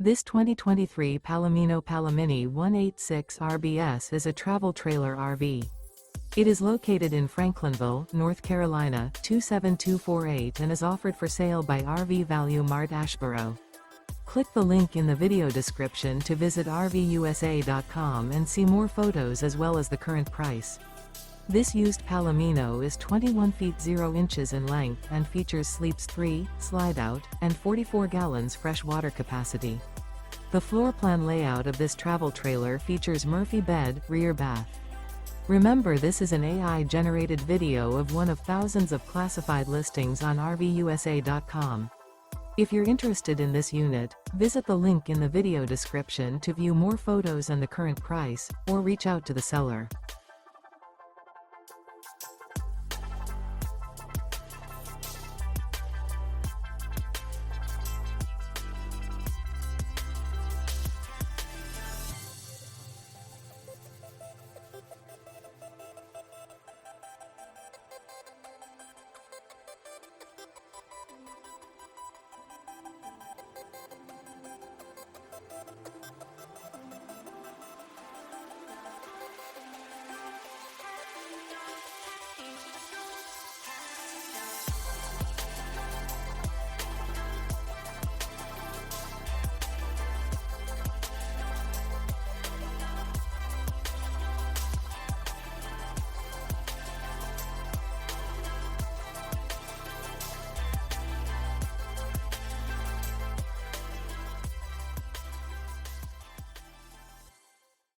This 2023 Palomino PaloMini 186 RBS is a travel trailer RV. It is located in Franklinville, North Carolina, 27248 and is offered for sale by RV Value Mart Asheboro. Click the link in the video description to visit RVUSA.com and see more photos as well as the current price. This used Palomino is 21 feet 0 inches in length and features sleeps 3, Slideout, and 44 gallons fresh water capacity. The floor plan layout of this travel trailer features Murphy bed, rear bath. Remember, this is an AI-generated video of one of thousands of classified listings on RVUSA.com. If you're interested in this unit, visit the link in the video description to view more photos and the current price, or reach out to the seller.